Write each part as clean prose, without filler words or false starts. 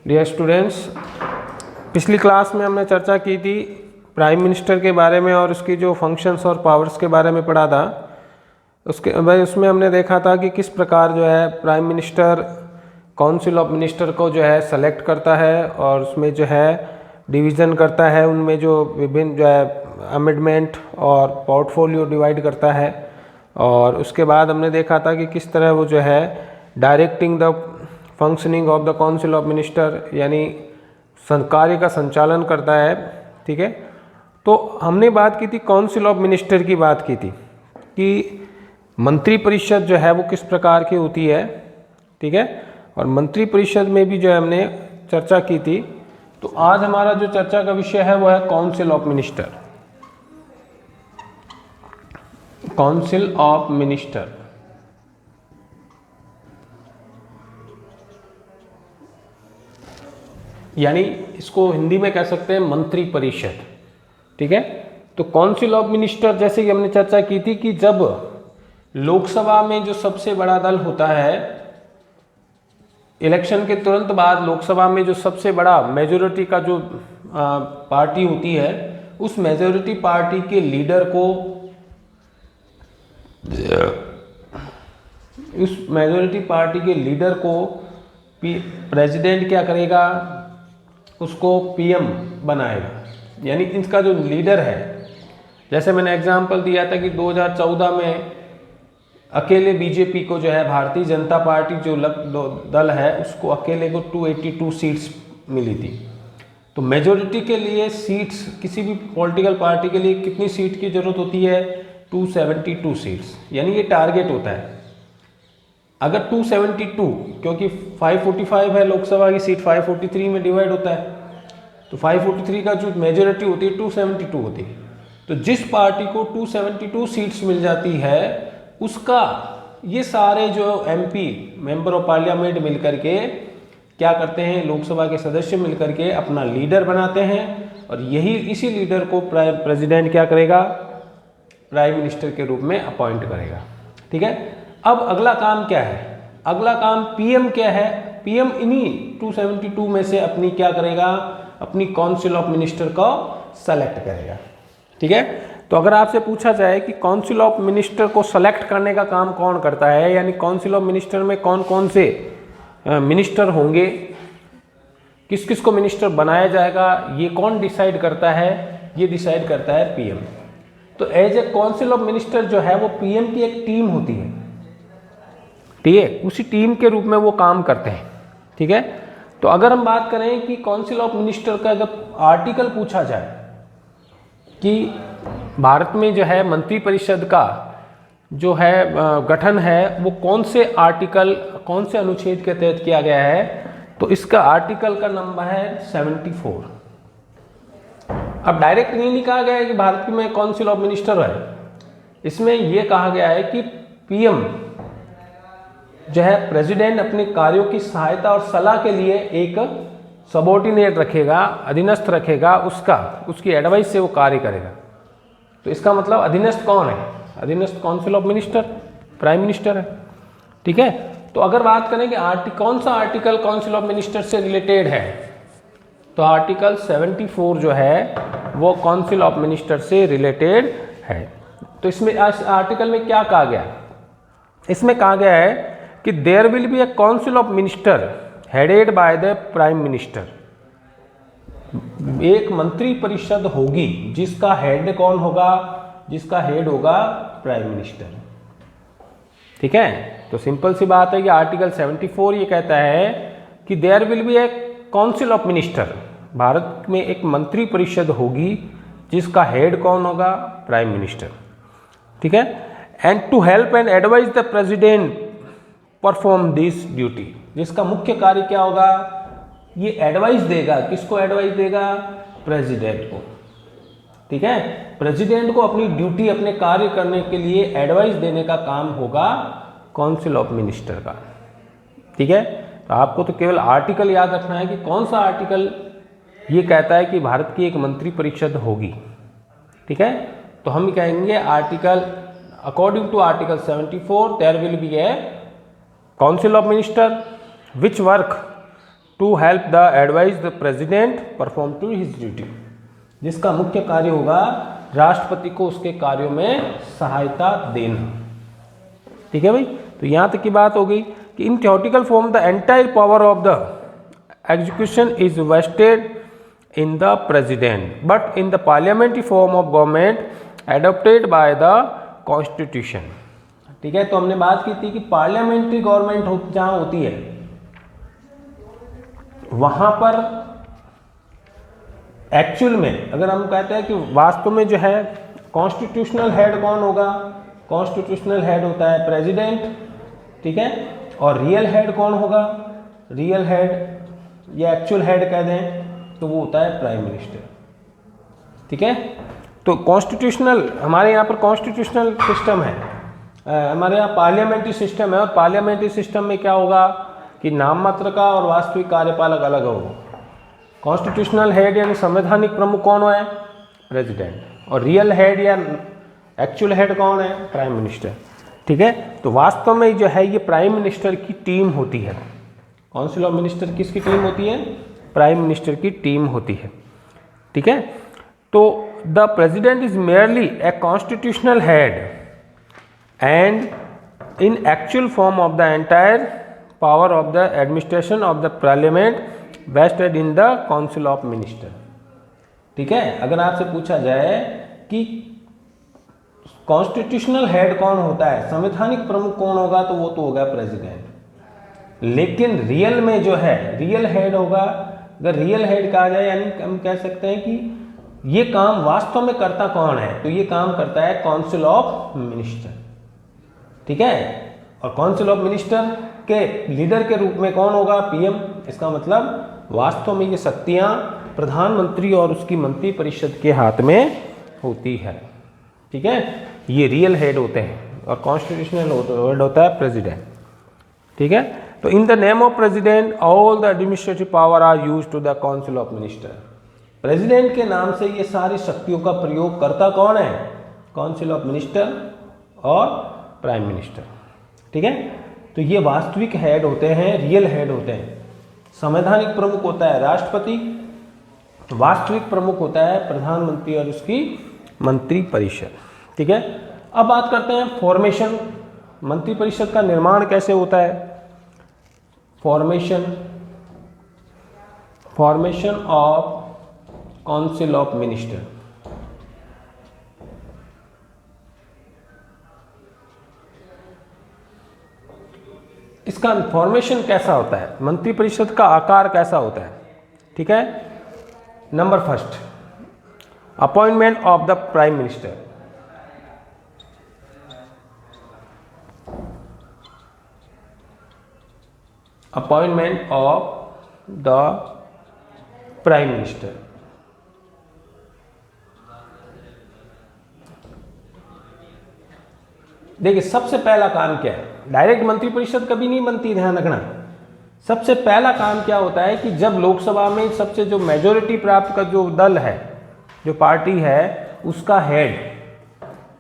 Dear students, पिछली class में हमने चर्चा की थी प्राइम मिनिस्टर के बारे में और उसकी जो फंक्शंस और पावर्स के बारे में पढ़ा था। उसमें हमने देखा था कि किस प्रकार जो है prime minister council of minister को जो है सेलेक्ट करता है और उसमें जो है डिवीज़न करता है, उनमें जो विभिन्न जो है अमेंडमेंट और पोर्टफोलियो डिवाइड करता है। और उसके बाद हमने देखा था कि किस तरह वो जो है directing the functioning of the council of minister, यानी कार्य का संचालन करता है। ठीक है, तो हमने बात की थी काउंसिल ऑफ मिनिस्टर की बात की थी कि मंत्री परिषद जो है वो किस प्रकार की होती है। ठीक है, और मंत्री परिषद में भी जो है हमने चर्चा की थी। तो आज हमारा जो चर्चा का विषय है वो है council of minister. Council of minister यानी इसको हिंदी में कह सकते हैं मंत्री परिषद। ठीक है, तो काउंसिल ऑफ मिनिस्टर जैसे कि हमने चर्चा की थी कि जब लोकसभा में जो सबसे बड़ा दल होता है, इलेक्शन के तुरंत बाद लोकसभा में जो सबसे बड़ा मेजोरिटी का जो पार्टी होती है, उस मेजोरिटी पार्टी के लीडर को प्रेसिडेंट क्या करेगा, उसको पीएम बनाएगा। यानी इसका जो लीडर है, जैसे मैंने एग्जांपल दिया था कि 2014 में अकेले बीजेपी को जो है भारतीय जनता पार्टी जो दल है उसको अकेले को 282 सीट्स मिली थी। तो मेजोरिटी के लिए सीट्स किसी भी पॉलिटिकल पार्टी के लिए कितनी सीट की जरूरत होती है? 272 सीट्स, यानी ये टारगेट होता है। अगर 272, क्योंकि 545 है लोकसभा की सीट, 543 में डिवाइड होता है, तो 543 का जो मेजोरिटी होती है 272 होती है। तो जिस पार्टी को 272 सीट्स मिल जाती है, उसका ये सारे जो एमपी मेंबर ऑफ पार्लियामेंट मिलकर के क्या करते हैं, लोकसभा के सदस्य मिलकर के अपना लीडर बनाते हैं और इसी लीडर को प्रेसिडेंट क्या करेगा, प्राइम मिनिस्टर के रूप में अपॉइंट करेगा। ठीक है, अब अगला काम क्या है? अगला काम पीएम क्या है? पीएम इन्हीं 272 में से अपनी क्या करेगा, अपनी काउंसिल ऑफ मिनिस्टर को सेलेक्ट करेगा। ठीक है, तो अगर आपसे पूछा जाए कि काउंसिल ऑफ मिनिस्टर को सेलेक्ट करने का काम कौन करता है, यानी काउंसिल ऑफ मिनिस्टर में कौन कौन से मिनिस्टर होंगे, किस किस को मिनिस्टर बनाया जाएगा, ये कौन डिसाइड करता है? ये डिसाइड करता है पीएम। तो as a council of minister जो है वो पीएम की एक टीम होती है। ठीक है, उसी टीम के रूप में वो काम करते हैं। ठीक है, तो अगर हम बात करें कि काउंसिल ऑफ मिनिस्टर का अगर आर्टिकल पूछा जाए कि भारत में जो है मंत्री परिषद का जो है गठन है वो कौन से आर्टिकल, कौन से अनुच्छेद के तहत किया गया है, तो इसका आर्टिकल का नंबर है 74। अब डायरेक्ट नहीं कहा गया है कि भारत में काउंसिल ऑफ मिनिस्टर है, इसमें यह कहा गया है कि पीएम जो है प्रेसिडेंट अपने कार्यों की सहायता और सलाह के लिए एक सबॉर्डिनेट रखेगा, अधीनस्थ रखेगा, उसकी एडवाइस से वो कार्य करेगा। तो इसका मतलब अधीनस्थ कौन है? अधीनस्थ council of minister, prime minister है। ठीक है, तो अगर बात करें कि कौन सा आर्टिकल काउंसिल ऑफ मिनिस्टर से रिलेटेड है, तो आर्टिकल 74 जो है वो काउंसिल ऑफ मिनिस्टर से रिलेटेड है। तो इसमें आर्टिकल में क्या कहा गया? इसमें कहा गया है कि there will be a council of minister headed by the prime minister. एक मंत्री परिषद होगी जिसका हेड कौन होगा? जिसका हेड होगा प्राइम मिनिस्टर। ठीक है, तो सिंपल सी बात है कि आर्टिकल 74 ये कहता है कि there will be a council of minister, Bharat में एक मंत्री परिषद होगी जिसका हेड कौन होगा? Prime minister. ठीक है, and to help and advise the president perform this duty, जिसका मुख्य कार्य क्या होगा? ये एडवाइस देगा। किसको एडवाइस देगा? प्रेसिडेंट को। ठीक है, प्रेसिडेंट को अपनी ड्यूटी, अपने कार्य करने के लिए एडवाइस देने का काम होगा काउंसिल ऑफ मिनिस्टर का। ठीक है, तो आपको तो केवल आर्टिकल याद रखना है कि कौन सा आर्टिकल ये कहता है कि भारत की एक मंत्री परिषद होगी। ठीक है, तो हम कहेंगे article, according to article 74 there will be a council of minister which work to help the advise the president perform to his duty, जिसका मुख्य कार्य होगा राष्ट्रपति को उसके कार्यों में सहायता देना। ठीक है भाई, तो यहाँ तक की बात हो गई कि in theoretical form the entire power of the execution is vested in the president, but in the parliamentary form of government adopted by the constitution. ठीक है, तो हमने बात की थी कि पार्लियामेंट्री गवर्नमेंट जहाँ होती है वहाँ पर एक्चुअल में अगर हम कहते हैं कि वास्तव में जो है कॉन्स्टिट्यूशनल हेड कौन होगा, कॉन्स्टिट्यूशनल हेड होता है प्रेसिडेंट। ठीक है, और रियल हेड कौन होगा, रियल हेड या एक्चुअल हेड कह दें तो वो होता है प्राइम मिनिस्टर। ठीक है, तो कॉन्स्टिट्यूशनल हमारे यहाँ पर कॉन्स्टिट्यूशनल सिस्टम है, हमारे यहाँ पार्लियामेंट्री सिस्टम है, और पार्लियामेंट्री सिस्टम में क्या होगा कि नाम मात्र का और वास्तविक कार्यपालक अलग होगा। कॉन्स्टिट्यूशनल हेड यानी संवैधानिक प्रमुख कौन है, प्रेसिडेंट, और रियल हेड या एक्चुअल हेड कौन है, प्राइम मिनिस्टर। ठीक है, तो वास्तव में जो है ये प्राइम मिनिस्टर की टीम होती है। काउंसिल ऑफ मिनिस्टर किसकी टीम होती है, प्राइम मिनिस्टर की टीम होती है। ठीक है, तो the president is merely a constitutional head and in actual form of the entire power of the administration of the parliament vested in the council of minister. ठीक है, अगर आपसे पूछा जाए कि कॉन्स्टिट्यूशनल हेड कौन होता है, संवैधानिक प्रमुख कौन होगा, तो वो तो होगा प्रेसिडेंट। लेकिन रियल में जो है रियल हेड होगा, अगर रियल हेड कहा जाए यानी हम कह सकते हैं कि ये काम वास्तव में करता कौन है, तो ये काम करता है काउंसिल ऑफ मिनिस्टर। ठीक है, और काउंसिल ऑफ मिनिस्टर के लीडर के रूप में कौन होगा, पीएम। इसका मतलब वास्तव में ये शक्तियां प्रधानमंत्री और उसकी मंत्री परिषद के हाथ में होती है। ठीक है, ये रियल हेड होते हैं और कॉन्स्टिट्यूशनल हेड होता है प्रेसिडेंट। ठीक है, तो in the name of president all the administrative power are used to the council of minister. President के नाम से ये सारी शक्तियों का प्रयोग करता कौन है, काउंसिल ऑफ मिनिस्टर और प्राइम मिनिस्टर। ठीक है, तो ये वास्तविक हेड होते हैं, रियल हेड होते हैं। संवैधानिक प्रमुख होता है राष्ट्रपति, वास्तविक प्रमुख होता है प्रधानमंत्री और उसकी मंत्री परिषद। ठीक है, अब बात करते हैं फॉर्मेशन, मंत्री परिषद का निर्माण कैसे होता है। Formation of council of minister. इसका फॉर्मेशन कैसा होता है, मंत्री परिषद का आकार कैसा होता है। ठीक है, number first, appointment of the prime minister. Appointment of the prime minister. देखिए, सबसे पहला काम क्या है, डायरेक्ट मंत्री परिषद कभी नहीं बनती, ध्यान रखना। सबसे पहला काम क्या होता है कि जब लोकसभा में सबसे जो मेजोरिटी प्राप्त का जो दल है, जो पार्टी है, उसका हेड,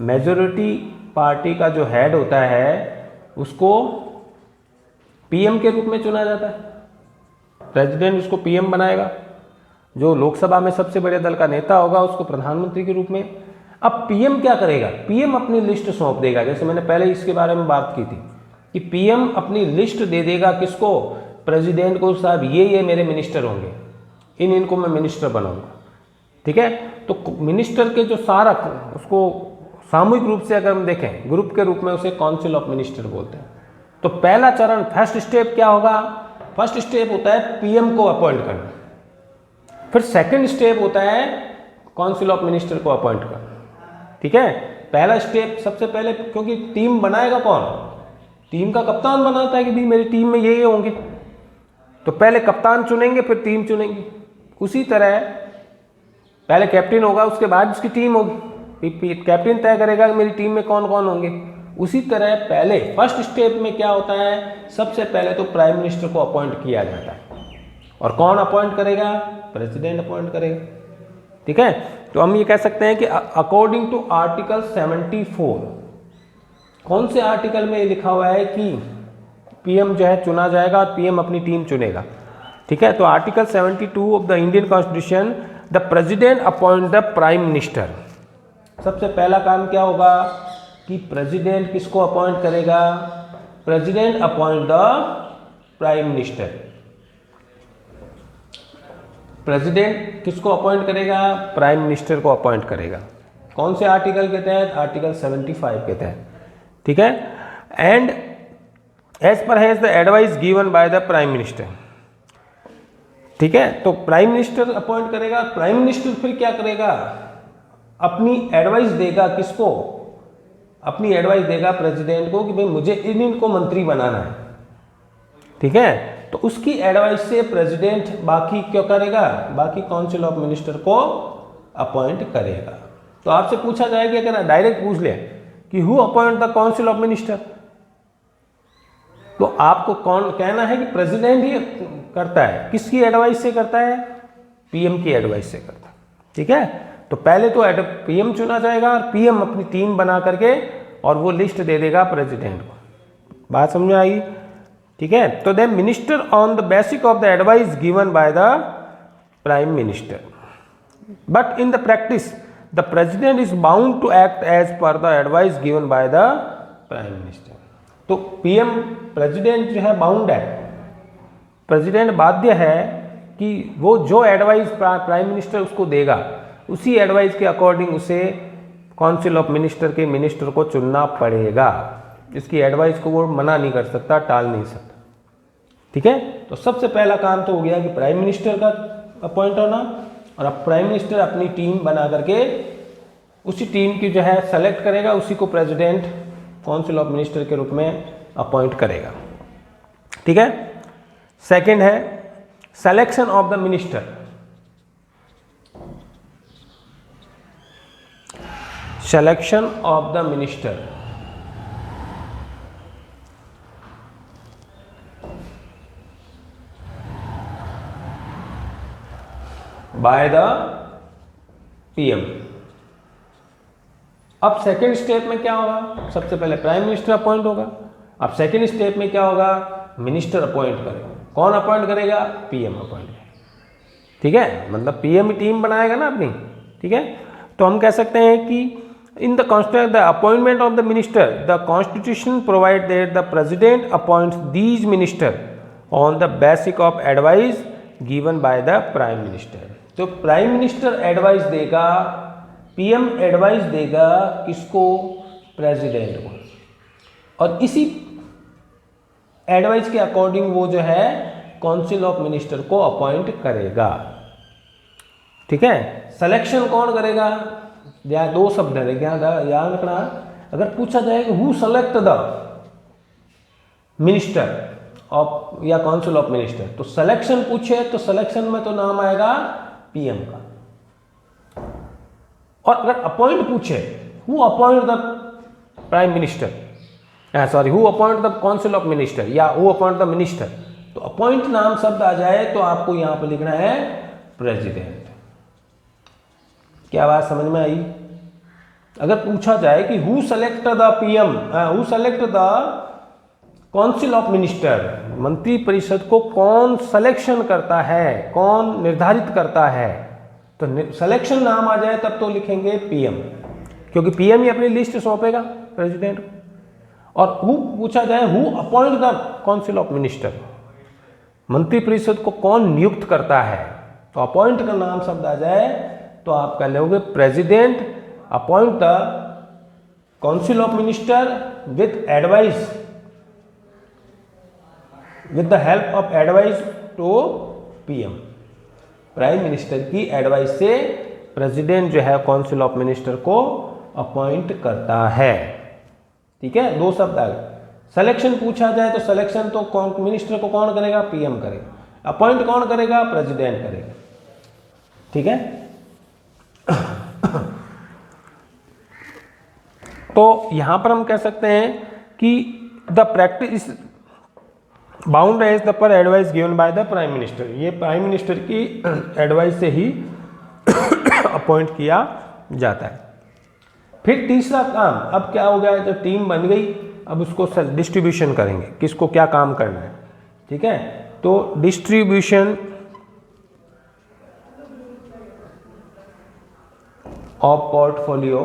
मेजोरिटी पार्टी का जो हेड होता है उसको पीएम के रूप में चुना जाता है। प्रेसिडेंट उसको पीएम बनाएगा, जो लोकसभा में सबसे बड़े दल का नेता होगा उसको प्रधानमंत्री के रूप में। अब पीएम क्या करेगा, पीएम अपनी लिस्ट सौंप देगा, जैसे मैंने पहले इसके बारे में बात की थी कि पीएम अपनी लिस्ट दे देगा किसको, प्रेसिडेंट को, साहब ये मेरे मिनिस्टर होंगे, इनको मैं मिनिस्टर बनाऊंगा। ठीक है, तो मिनिस्टर के जो सारा उसको सामूहिक रूप से अगर हम देखें ग्रुप के रूप में उसे काउंसिल ऑफ मिनिस्टर बोलते हैं। तो पहला चरण, फर्स्ट स्टेप क्या होगा, फर्स्ट स्टेप होता है पीएम को अपॉइंट करना, फिर सेकंड स्टेप होता है काउंसिल ऑफ मिनिस्टर को अपॉइंट करना। ठीक है, पहला स्टेप सबसे पहले, क्योंकि टीम बनाएगा कौन, टीम का कप्तान बनाता है कि भाई मेरी टीम में ये होंगे, तो पहले कप्तान चुनेंगे फिर टीम चुनेंगे। उसी तरह पहले कैप्टन होगा, उसके बाद उसकी टीम होगी, कैप्टन तय करेगा कि मेरी टीम में कौन कौन होंगे। उसी तरह पहले फर्स्ट स्टेप में क्या होता है, सबसे पहले तो प्राइम मिनिस्टर को अपॉइंट किया जाता है, और कौन अपॉइंट करेगा, प्रेसिडेंट अपॉइंट करेगा। ठीक है, तो हम ये कह सकते हैं कि अकॉर्डिंग टू आर्टिकल 74, कौन से आर्टिकल में लिखा हुआ है कि पीएम जो है चुना जाएगा और पीएम अपनी टीम चुनेगा। ठीक है। तो article 72 of the Indian constitution, the president appoint the prime minister. सबसे पहला काम क्या होगा कि प्रेसिडेंट किसको अपॉइंट करेगा? President appoint the prime minister. President किसको अपॉइंट करेगा? प्राइम मिनिस्टर को अपॉइंट करेगा। कौन से आर्टिकल के तहत? आर्टिकल 75 के तहत, ठीक है। And as per has the advice given by the prime minister, ठीक है। तो प्राइम मिनिस्टर अपॉइंट करेगा। प्राइम मिनिस्टर फिर क्या करेगा? अपनी एडवाइस देगा। किसको? अपनी एडवाइस देगा प्रेसिडेंट को कि भाई मुझे इनको मंत्री बनाना है, ठीक है। तो उसकी एडवाइस से प्रेसिडेंट बाकी क्या करेगा? बाकी काउंसिल ऑफ मिनिस्टर को अपॉइंट करेगा। तो आपसे पूछा जाएगा, अगर डायरेक्ट पूछ ले कि who appoint the council of minister, तो आपको कौन कहना है कि प्रेसिडेंट ही करता है। किसकी एडवाइस से करता है? पीएम की एडवाइस से करता है, ठीक है। तो पहले तो पीएम चुना जाएगा और पीएम अपनी टीम बना करके और वो लिस्ट दे देगा प्रेसिडेंट को। बात समझ में आई, ठीक है। तो the minister on the basic of the advice given by the prime minister, but in the practice the president is bound to act as per the advice given by the prime minister. तो PM president जो है bound है, president बाध्य है कि वो जो advice prime minister उसको देगा उसी एडवाइस के अकॉर्डिंग उसे काउंसिल ऑफ मिनिस्टर के मिनिस्टर को चुनना पड़ेगा। इसकी एडवाइस को वो मना नहीं कर सकता, टाल नहीं सकता, ठीक है। तो सबसे पहला काम तो हो गया कि प्राइम मिनिस्टर का अपॉइंट होना, और अब प्राइम मिनिस्टर अपनी टीम बना करके उसी टीम की जो है सेलेक्ट करेगा, उसी को प्रेसिडेंट काउंसिल ऑफ मिनिस्टर के रूप में अपॉइंट करेगा, ठीक है। सेकंड है selection of the minister. Selection of the minister, by the PM. अब सेकेंड स्टेप में क्या होगा? सबसे पहले प्राइम मिनिस्टर अपॉइंट होगा। अब सेकेंड स्टेप में क्या होगा? मिनिस्टर अपॉइंट करेगा। कौन अपॉइंट करेगा? पीएम अपॉइंट करेगा, ठीक है। मतलब पीएम टीम बनाएगा ना अपनी, ठीक है। तो हम कह सकते हैं कि in the constitution the appointment of the minister, the constitution provide that the president appoints these minister on the basic of advice given by the prime minister. तो प्राइम मिनिस्टर एडवाइस देगा, पीएम एडवाइस देगा किसको? President को, और इसी advice के according वो जो है काउंसिल ऑफ मिनिस्टर को अपॉइंट करेगा, ठीक है। सिलेक्शन कौन करेगा? या दो शब्द है, याद रखना। अगर पूछा जाए who select the minister of या काउंसिल ऑफ मिनिस्टर, तो सिलेक्शन पूछे तो सिलेक्शन में तो नाम आएगा पीएम का। और अगर अपॉइंट पूछे who appoint the prime minister, sorry who appoint the council of minister या हु अपॉइंट द मिनिस्टर, तो अपॉइंट नाम शब्द आ जाए तो आपको यहां पर लिखना है प्रेसिडेंट। क्या बात समझ में आई? अगर पूछा जाए कि who select the PM, who select the council of minister, मंत्री परिषद को कौन सिलेक्शन करता है, कौन निर्धारित करता है, तो सिलेक्शन नाम आ जाए तब तो लिखेंगे पीएम, क्योंकि पीएम ही अपनी लिस्ट सौंपेगा प्रेसिडेंट को। और हु पूछा जाए who appoint the council of minister, मंत्री परिषद को कौन नियुक्त करता है, तो अपॉइंट का नाम शब्द आ जाए तो आप कह लोगे president appoint the council of minister with advice, with the help of advice to PM. Prime minister की एडवाइस से प्रेसिडेंट जो है काउंसिल ऑफ मिनिस्टर को अपॉइंट करता है, ठीक है। दो शब्द आ गए। सिलेक्शन पूछा जाए तो सिलेक्शन तो मिनिस्टर को कौन करेगा? पीएम करेगा। अपॉइंट कौन करेगा? प्रेसिडेंट करेगा, ठीक है। तो यहां पर हम कह सकते हैं कि the practice bound as the per advice given by the prime minister, ये प्राइम मिनिस्टर की एडवाइस से ही अपॉइंट किया जाता है। फिर तीसरा काम, अब क्या हो गया, जब टीम बन गई अब उसको डिस्ट्रीब्यूशन करेंगे, किसको क्या काम करना है, ठीक है। तो distribution of portfolio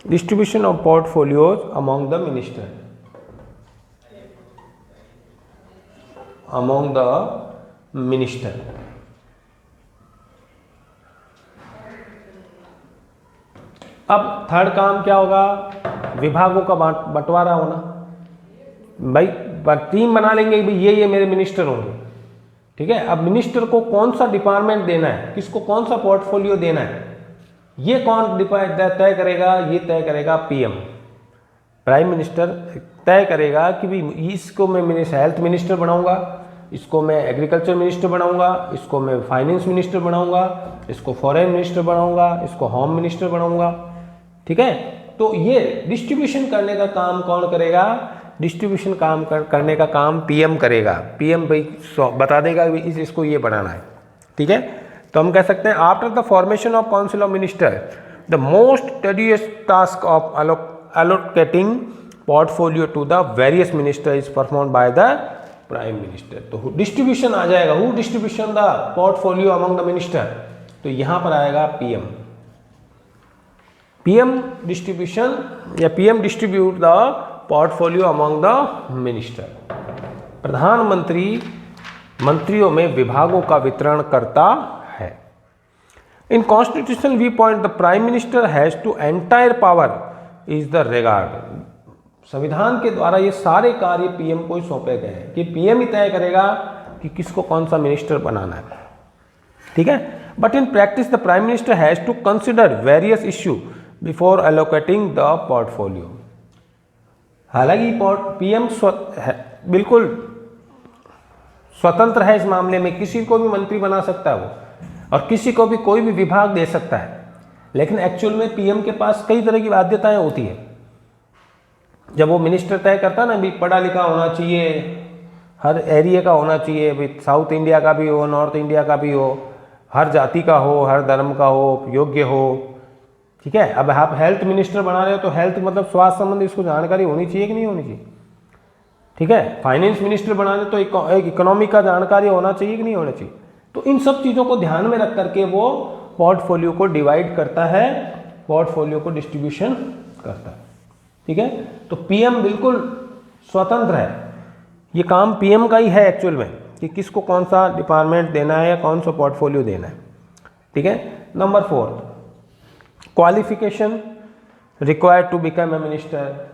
distribution of portfolios among the minister, अब थर्ड काम क्या होगा, विभागों का बंटवारा होना। भाई टीम बना लेंगे भाई ये मेरे मिनिस्टर होंगे, ठीक है। अब मिनिस्टर को कौन सा डिपार्टमेंट देना है, किसको कौन सा पोर्टफोलियो देना है, ये कौन तय करेगा, ये तय करेगा पीएम, प्राइम मिनिस्टर तय करेगा कि भाई इसको मैं हेल्थ मिनिस्टर बनाऊंगा, इसको मैं एग्रीकल्चर मिनिस्टर बनाऊंगा, इसको मैं फाइनेंस मिनिस्टर बनाऊंगा, इसको फॉरेन मिनिस्टर बनाऊंगा, इसको होम मिनिस्टर बनाऊंगा, ठीक है। तो ये डिस्ट्रीब्यूशन करने का काम कौन करेगा, डिस्ट्रीब्यूशन काम करने का काम पीएम करेगा। पीएम भाई बता देगा कि इसको ये बनाना है, ठीक है। तो हम कह सकते हैं after the formation of council of minister the most tedious task of allocating portfolio to the various minister is perform by the prime minister. तो डिस्ट्रीब्यूशन आ जाएगा, who distribution the portfolio among the minister, तो यहां पर आएगा PM. PM distribution या PM distribute the portfolio among the minister. प्रधानमंत्री मंत्रियों में विभागों का वितरण करता है। In constitutional view point the prime minister has to entire power is the regard. संविधान के द्वारा ये सारे कार्य पीएम को ही सौंपे गए हैं कि पीएम ही तय करेगा कि किसको कौन सा मिनिस्टर बनाना है, ठीक है। But in practice the prime minister has to consider various issue before allocating the portfolio. हालांकि पीएम बिल्कुल स्वतंत्र है इस मामले में, किसी को भी मंत्री बना सकता है वो, और किसी को भी कोई भी विभाग दे सकता है, लेकिन एक्चुअल में पीएम के पास कई तरह की बाध्यताएं होती है। जब वो मिनिस्टर तय करता है ना, भी पढ़ा लिखा होना चाहिए, हर एरिया का होना चाहिए, भी साउथ इंडिया का भी हो, नॉर्थ इंडिया का भी हो, हर जाति का हो, हर धर्म का हो, योग्य हो, ठीक है। अब आप हेल्थ मिनिस्टर बना रहे हो तो हेल्थ मतलब स्वास्थ्य संबंधी इसको जानकारी होनी चाहिए कि नहीं होनी चाहिए, ठीक है। फाइनेंस मिनिस्टर बनाने तो एक इकोनॉमी का जानकारी होना चाहिए कि नहीं होना चाहिए। तो इन सब चीज़ों को ध्यान में रख करके वो पोर्टफोलियो को डिवाइड करता है, पोर्टफोलियो को डिस्ट्रीब्यूशन करता है, ठीक है। तो पीएम बिल्कुल स्वतंत्र है, ये काम पीएम का ही है एक्चुअल में कि किसको कौन सा डिपार्टमेंट देना है या कौन सा पोर्टफोलियो देना है, ठीक है। Number 4, qualification required to become a minister.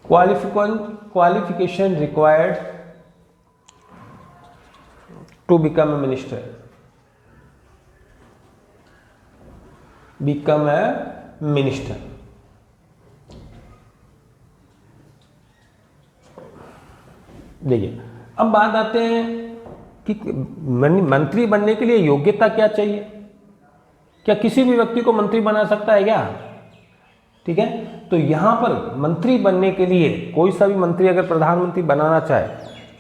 Qualification required to become a minister. Become a minister. देखिए अब बात आते हैं कि मंत्री बनने के लिए योग्यता क्या चाहिए। क्या किसी भी व्यक्ति को मंत्री बना सकता है क्या, ठीक है। तो यहां पर मंत्री बनने के लिए कोई सा भी मंत्री अगर प्रधानमंत्री बनाना चाहे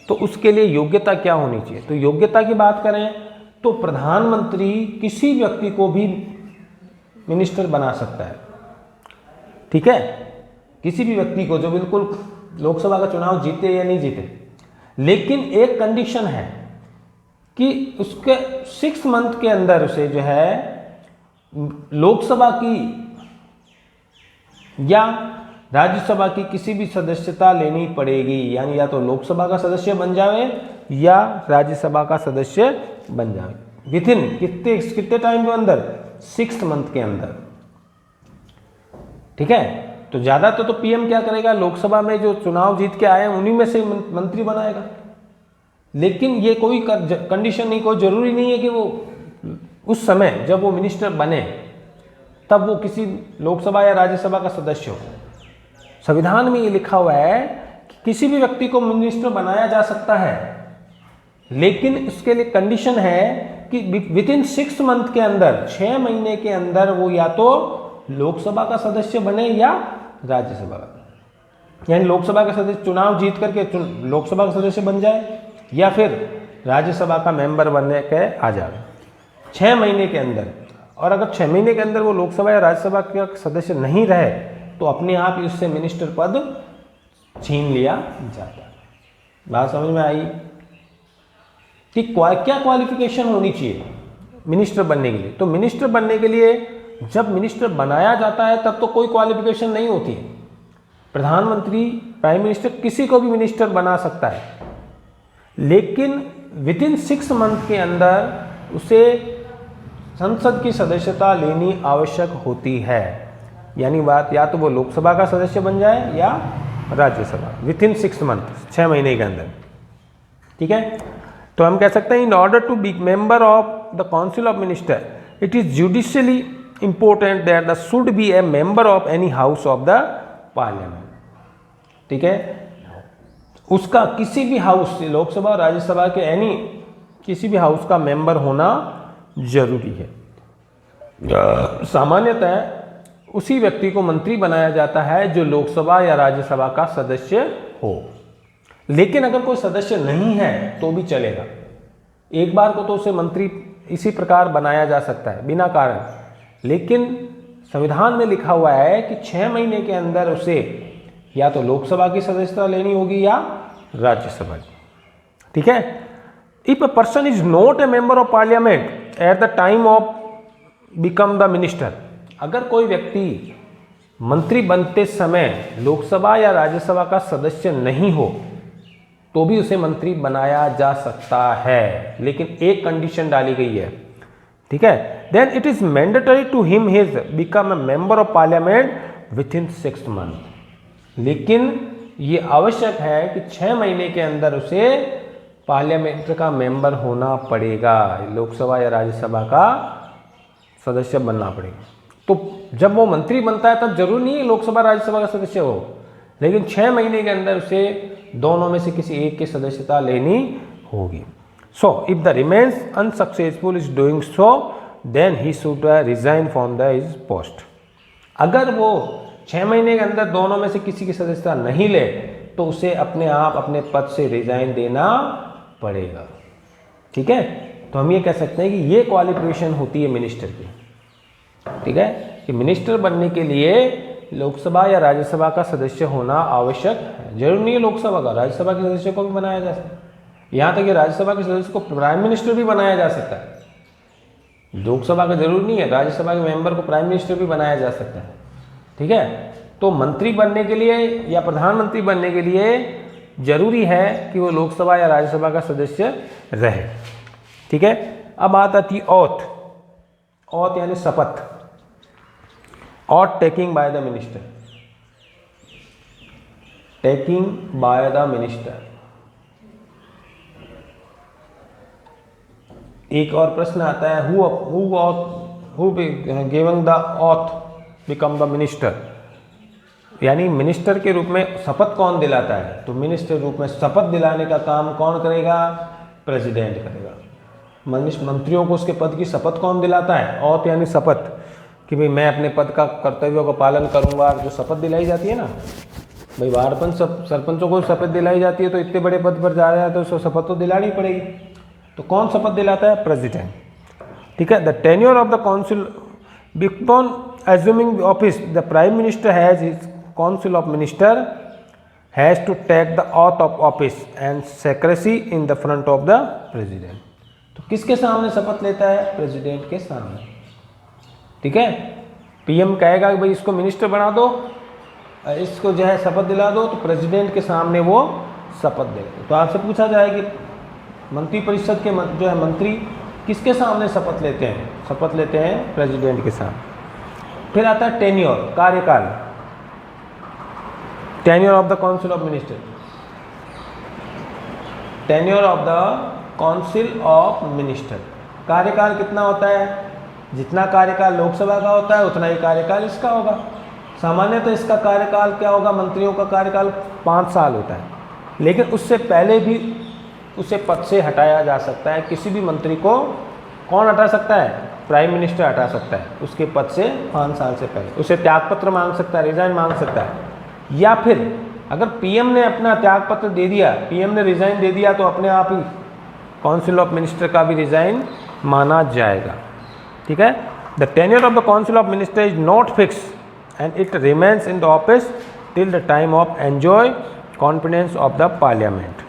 तो उसके लिए योग्यता क्या होनी चाहिए। तो योग्यता की बात करें तो प्रधानमंत्री किसी व्यक्ति को भी मिनिस्टर बना सकता है, ठीक है। किसी भी व्यक्ति को जो बिल्कुल लोकसभा का चुनाव जीते या नहीं जीते, लेकिन एक कंडीशन है कि उसके 6 मंथ के अंदर उसे जो है लोकसभा की या राज्यसभा की किसी भी सदस्यता लेनी पड़ेगी, यानी या तो लोकसभा का सदस्य बन जावे या राज्यसभा का सदस्य बन जावे विथिन कितने टाइम के अंदर, 6 मंथ के अंदर, ठीक है। तो ज़्यादा तो पीएम क्या करेगा, लोकसभा में जो चुनाव जीत के आए हैं उन्हीं में से मंत्री बनाएगा, लेकिन ये कोई कंडीशन नहीं, कोई जरूरी नहीं है कि वो उस समय जब वो मिनिस्टर बने तब वो किसी लोकसभा या राज्यसभा का सदस्य हो। संविधान में ये लिखा हुआ है कि किसी भी व्यक्ति को मिनिस्टर बनाया जा सकता है, लेकिन इसके लिए कंडीशन है कि विथिन 6 मंथ के अंदर, 6 महीने के अंदर वो या तो लोकसभा का सदस्य बने या राज्यसभा का, यानी लोकसभा का सदस्य चुनाव जीत करके लोकसभा का सदस्य बन जाए या फिर राज्यसभा का मेंबर बनने के आ जाए, 6 महीने के अंदर, और अगर 6 महीने के अंदर वो लोकसभा या राज्यसभा का सदस्य नहीं रहे तो अपने आप ही उससे मिनिस्टर पद छीन लिया जाता है। बात समझ में आई कि क्या क्वालिफिकेशन होनी चाहिए मिनिस्टर बनने के लिए? तो मिनिस्टर बनने के लिए जब मिनिस्टर बनाया जाता है तब तो कोई क्वालिफिकेशन नहीं होती है। प्रधानमंत्री, प्राइम मिनिस्टर किसी को भी मिनिस्टर बना सकता है, लेकिन विद इन 6 मंथ के अंदर उसे संसद की सदस्यता लेनी आवश्यक होती है। यानी बात, या तो वो लोकसभा का सदस्य बन जाए या राज्यसभा, विद इन 6 मंथ, 6 महीने के अंदर। ठीक है, तो हम कह सकते हैं in order to be member of the council of minister it is judicially important that the should be a member of any house of the parliament. ठीक है, उसका किसी भी हाउस, लोकसभा और राज्यसभा के किसी भी हाउस का मेंबर होना जरूरी है। सामान्यतः उसी व्यक्ति को मंत्री बनाया जाता है जो लोकसभा या राज्यसभा का सदस्य हो, लेकिन अगर कोई सदस्य नहीं है तो भी चलेगा। एक बार को तो उसे मंत्री इसी प्रकार बनाया जा सकता है बिना कारण, लेकिन संविधान में लिखा हुआ है कि 6 महीने के अंदर उसे या तो लोकसभा की सदस्यता लेनी होगी या राज्यसभा की। ठीक है, if a person is not a member of parliament at the time of become the minister, अगर कोई व्यक्ति मंत्री बनते समय लोकसभा या राज्यसभा का सदस्य नहीं हो तो भी उसे मंत्री बनाया जा सकता है, लेकिन एक कंडीशन डाली गई है। ठीक है, then it is mandatory to him his become a member of parliament within 6 month. लेकिन ये आवश्यक है कि 6 महीने के अंदर उसे पार्लियामेंट का मेंबर होना पड़ेगा, लोकसभा या राज्यसभा का सदस्य बनना पड़ेगा। तो जब वो मंत्री बनता है तब जरूर नहीं है लोकसभा राज्यसभा का सदस्य हो, लेकिन 6 महीने के अंदर उसे दोनों में से किसी एक की सदस्यता लेनी होगी। So if the remains unsuccessful is doing so then he should resign from the his post. अगर वो 6 महीने के अंदर दोनों में से किसी की सदस्यता नहीं ले तो उसे अपने आप अपने पद से रिजाइन देना पड़ेगा। ठीक है, तो हम ये कह सकते हैं कि ये क्वालिफिकेशन होती है मिनिस्टर की। ठीक है, कि मिनिस्टर बनने के लिए लोकसभा या राज्यसभा का सदस्य होना आवश्यक है। जरूरी नहीं है लोकसभा का, राज्यसभा के सदस्य को भी बनाया जा सकता है। यहाँ तक कि राज्यसभा के सदस्य को प्राइम मिनिस्टर भी बनाया जा सकता है। लोकसभा का जरूरी नहीं है, राज्यसभा के मेंबर को प्राइम मिनिस्टर भी बनाया जा सकता है। ठीक है, तो मंत्री बनने के लिए या प्रधानमंत्री बनने के लिए जरूरी है कि वो लोकसभा या राज्यसभा का सदस्य रहे। ठीक है, अब बात आती है ओथ। ओथ यानी शपथ, oath taking by the minister, taking by the minister. एक और प्रश्न आता है, who giving the oath become the minister, यानी मिनिस्टर के रूप में शपथ कौन दिलाता है? तो मिनिस्टर रूप में शपथ दिलाने का काम कौन करेगा? प्रेसिडेंट करेगा। मंत्रियों को उसके पद की शपथ कौन दिलाता है? ओथ यानी शपथ, कि भाई मैं अपने पद का कर्तव्यों का पालन करूंगा। जो शपथ दिलाई जाती है ना भाई, बाहर सरपंचों को शपथ दिलाई जाती है, तो इतने बड़े पद पर जा रहा है तो उसको शपथ तो दिलानी पड़ेगी। तो कौन शपथ दिलाता है? प्रेसिडेंट। ठीक है, the tenure of the council before assuming office the prime minister has his council of minister has to take the oath of office and secrecy in the front of the president। तो किसके सामने शपथ लेता है? President के सामने। ठीक है, पीएम कहेगा कि भाई इसको मिनिस्टर बना दो, इसको जो है शपथ दिला दो, तो प्रेसिडेंट के सामने वो शपथ देगा। तो आपसे पूछा जाए कि मंत्रिपरिषद के जो है मंत्री किसके सामने शपथ लेते हैं? शपथ लेते हैं प्रेसिडेंट के सामने। फिर आता है टेन्योर, कार्यकाल, tenure of the council of minister, tenure of the council of minister. कार्यकाल कितना होता है? जितना कार्यकाल लोकसभा का होता है उतना ही कार्यकाल इसका होगा। सामान्यतः इसका कार्यकाल क्या होगा? मंत्रियों का कार्यकाल 5 साल होता है, लेकिन उससे पहले भी उसे पद से हटाया जा सकता है। किसी भी मंत्री को कौन हटा सकता है? प्राइम मिनिस्टर हटा सकता है उसके पद से 5 साल से पहले। उसे त्यागपत्र मांग सकता है, रिजाइन मांग सकता है। या फिर अगर पीएम ने अपना त्यागपत्र दे दिया, पीएम ने रिजाइन दे दिया, तो अपने आप ही काउंसिल ऑफ मिनिस्टर का भी रिजाइन माना जाएगा। ठीक है, the tenure of the council of minister is not fix and it remains in the office till the time of enjoy confidence of the parliament.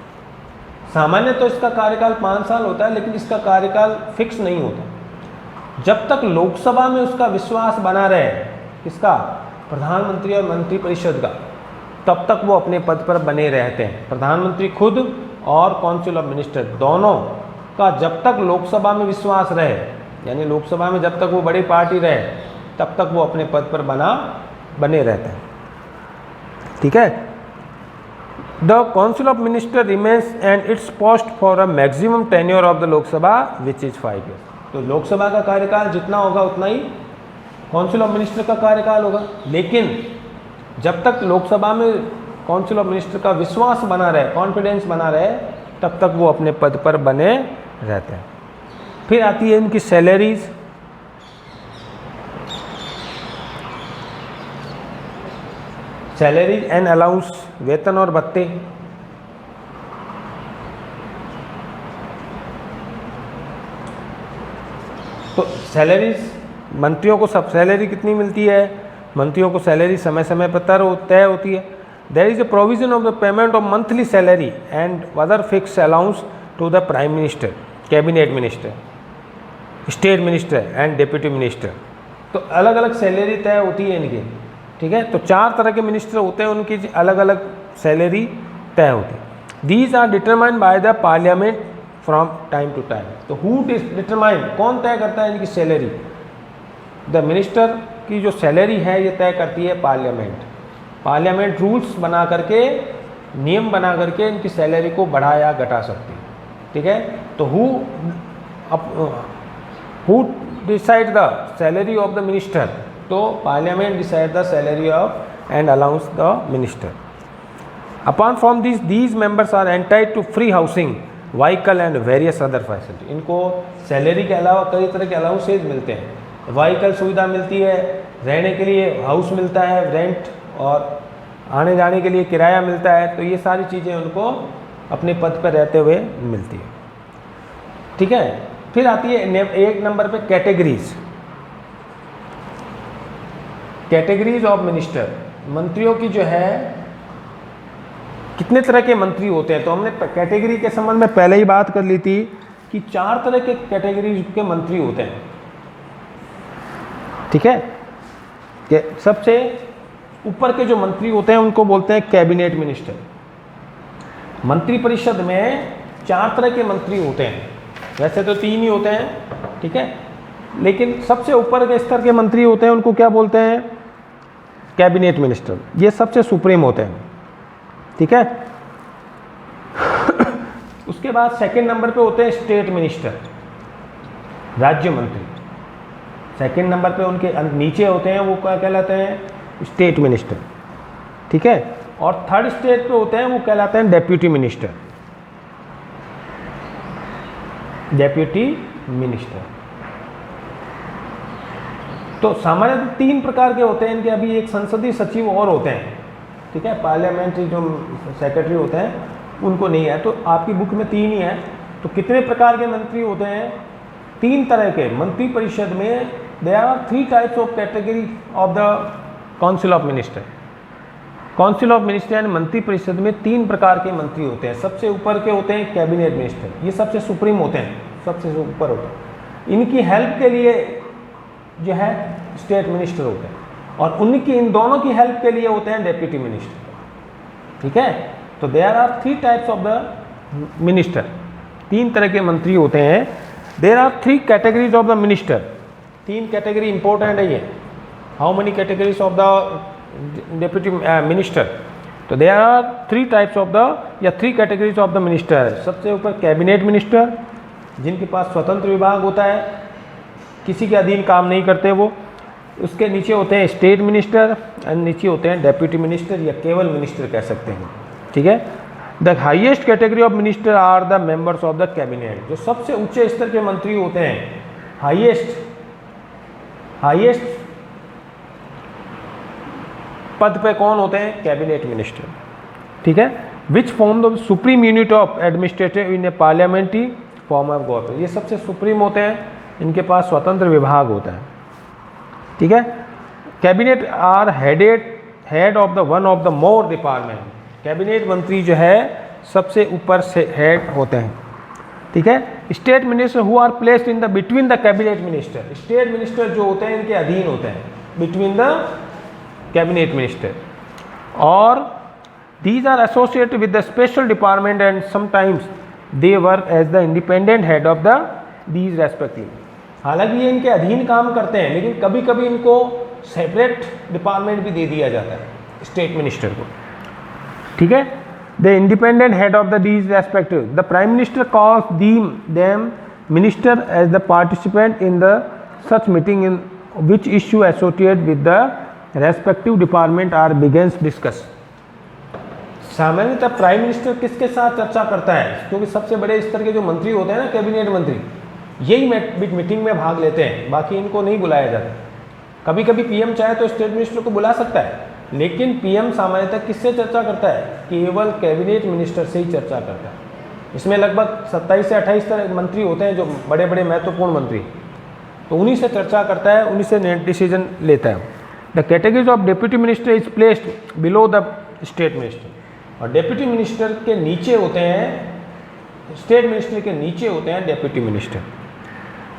सामान्य तो इसका कार्यकाल 5 साल होता है, लेकिन इसका कार्यकाल फिक्स नहीं होता। जब तक लोकसभा में उसका विश्वास बना रहे, किसका, प्रधानमंत्री और मंत्रिपरिषद का, तब तक वो अपने पद पर बने रहते हैं। प्रधानमंत्री खुद और काउंसिल ऑफ मिनिस्टर दोनों का जब तक लोकसभा में विश्वास रहे, यानी लोकसभा में जब तक वो बड़ी पार्टी रहे, तब तक वो अपने पद पर बने रहते हैं। ठीक है, the council of minister remains and it's post for a maximum tenure of the Lok Sabha which is 5 years. तो लोकसभा का कार्यकाल जितना होगा उतना ही काउंसिल ऑफ मिनिस्टर का कार्यकाल होगा। लेकिन जब तक लोकसभा में काउंसिल ऑफ मिनिस्टर का विश्वास बना रहे, कॉन्फिडेंस बना रहे, तब तक वो अपने पद पर बने रहते हैं। फिर आती है इनकी सैलरीज। सैलरीज एंड अलाउंस, वेतन और भत्ते। तो सैलरीज, मंत्रियों को सब सैलरी कितनी मिलती है? मंत्रियों को सैलरी समय समय पर तय होती है। There is a provision of the payment of monthly salary and other fix allowance to the prime minister, cabinet minister, state minister and deputy minister. तो अलग अलग सैलरी तय होती है इनकी। ठीक है, तो 4 तरह के मिनिस्टर होते हैं, उनकी अलग अलग सैलरी तय होती है। These are determined by the parliament from time to time. तो हु डिटरमाइंड, कौन तय करता है इनकी सैलरी? द मिनिस्टर की जो सैलरी है ये तय करती है पार्लियामेंट। पार्लियामेंट रूल्स बना करके, नियम बना करके इनकी सैलरी को बढ़ा या घटा सकती है। ठीक है, तो who decide the salary of the minister? तो parliament decide the salary of and allowance the minister. Apart from this, these members are entitled to free housing, vehicle and various other facility. इनको salary के अलावा कई तरह के allowances मिलते हैं। Vehicle सुविधा मिलती है, रहने के लिए हाउस मिलता है, रेंट, और आने जाने के लिए किराया मिलता है। तो ये सारी चीज़ें उनको अपने पद पर रहते हुए मिलती है। ठीक है, फिर आती है 1 नंबर पे कैटेगरीज। कैटेगरीज ऑफ मिनिस्टर, मंत्रियों की जो है कितने तरह के मंत्री होते हैं। तो हमने कैटेगरी के संबंध में पहले ही बात कर ली थी कि 4 तरह के कैटेगरी के मंत्री होते हैं। ठीक है, कि सबसे ऊपर के जो मंत्री होते हैं उनको बोलते हैं कैबिनेट मिनिस्टर। मंत्रिपरिषद में 4 तरह के मंत्री होते हैं, वैसे तो 3 ही होते हैं। ठीक है, लेकिन सबसे ऊपर के स्तर के मंत्री होते हैं उनको क्या बोलते हैं? Cabinet minister. ये सबसे सुप्रीम होते हैं। ठीक है, उसके बाद 2nd नंबर पे होते हैं स्टेट मिनिस्टर, राज्य मंत्री। 2nd नंबर पे उनके नीचे होते हैं, वो क्या कहलाते हैं? State minister. ठीक है, और 3rd स्टेट पे होते हैं, वो कहलाते हैं डेप्यूटी मिनिस्टर। Deputy minister. तो सामान्यतः 3 प्रकार के होते हैं इनके। अभी एक संसदीय सचिव और होते हैं। ठीक है, पार्लियामेंट्री जो सेक्रेटरी होते हैं उनको नहीं है। तो आपकी बुक में 3 ही है। तो कितने प्रकार के मंत्री होते हैं? 3 तरह के। मंत्रिपरिषद में there are 3 types of category of the council of minister. Council of minister यानी मंत्रिपरिषद में 3 प्रकार के मंत्री होते हैं। सबसे ऊपर के होते हैं कैबिनेट मिनिस्टर, ये सबसे सुप्रीम होते हैं, सबसे ऊपर होते हैं। इनकी हेल्प के लिए जो है स्टेट मिनिस्टर होते हैं, और उनकी इन दोनों की हेल्प के लिए होते हैं डेप्यूटी मिनिस्टर। ठीक है, तो there are 3 types of the minister. 3 तरह के मंत्री होते हैं। There are 3 categories of the minister. 3 category important है ये। How many categories of the deputy minister? तो there are 3 types of the, या 3 कैटेगरीज ऑफ द मिनिस्टर। सबसे ऊपर कैबिनेट मिनिस्टर, जिनके पास स्वतंत्र विभाग होता है, किसी के अधीन काम नहीं करते वो। उसके नीचे होते हैं स्टेट मिनिस्टर, और नीचे होते हैं डेप्यूटी मिनिस्टर, या केवल मिनिस्टर कह सकते हैं। ठीक है, the highest category of minister are the members of the cabinet. जो सबसे ऊंचे स्तर के मंत्री होते हैं, हाईएस्ट पद पे कौन होते हैं? Cabinet minister. ठीक है, which form the supreme unit of administrative in A parliamentary form of government, ये सबसे सुप्रीम होते हैं, इनके पास स्वतंत्र विभाग होता है, ठीक है। Cabinet are head of the one of the more department, cabinet मंत्री जो है सबसे ऊपर से हेड होते हैं, ठीक है। State minister who are placed in the between the cabinet minister, state minister जो होते हैं इनके अधीन होते हैं, बिटवीन द कैबिनेट मिनिस्टर, और these are associated with the special department and sometimes they work as the independent head of the these respective, हालांकि ये इनके अधीन काम करते हैं लेकिन कभी कभी इनको सेपरेट डिपार्टमेंट भी दे दिया जाता है स्टेट मिनिस्टर को, ठीक है। The independent head of the these respective, the prime minister calls them minister as the participant in the such meeting in which issue associated with the respective department are begins discuss। सामान्यतः prime minister किसके साथ चर्चा करता है, क्योंकि सबसे बड़े स्तर के जो मंत्री होते हैं ना कैबिनेट मंत्री, यही मीटिंग में भाग लेते हैं, बाकी इनको नहीं बुलाया जाता। कभी कभी पीएम चाहे तो स्टेट मिनिस्टर को बुला सकता है, लेकिन पीएम सामान्यतः किससे चर्चा करता है, केवल कैबिनेट मिनिस्टर से ही चर्चा करता है। इसमें लगभग 27 से 28 तरह मंत्री होते हैं जो बड़े बड़े महत्वपूर्ण मंत्री, तो उन्हीं से चर्चा करता है, उन्हीं से डिसीजन लेता है। The categories of deputy minister is placed below the state minister, और डिप्यूटी मिनिस्टर के नीचे होते हैं, स्टेट मिनिस्टर के नीचे होते हैं deputy minister,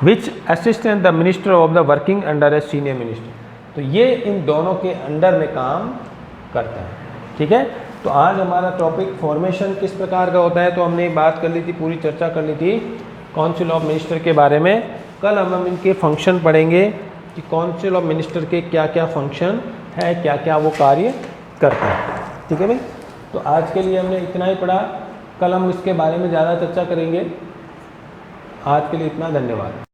which assistant the minister of the working under a senior minister, तो ये इन दोनों के अंडर में काम करता है, ठीक है। तो आज हमारा टॉपिक फॉर्मेशन किस प्रकार का होता है, तो हमने बात कर ली थी, पूरी चर्चा कर ली थी काउंसिल ऑफ मिनिस्टर के बारे में। कल हम इनके फंक्शन पढ़ेंगे कि काउंसिल ऑफ मिनिस्टर के क्या क्या फंक्शन है, क्या क्या वो कार्य करता है, ठीक है भाई। तो आज के लिए हमने इतना ही पढ़ा, कल हम इसके बारे में ज़्यादा चर्चा करेंगे। आज के लिए इतना, धन्यवाद।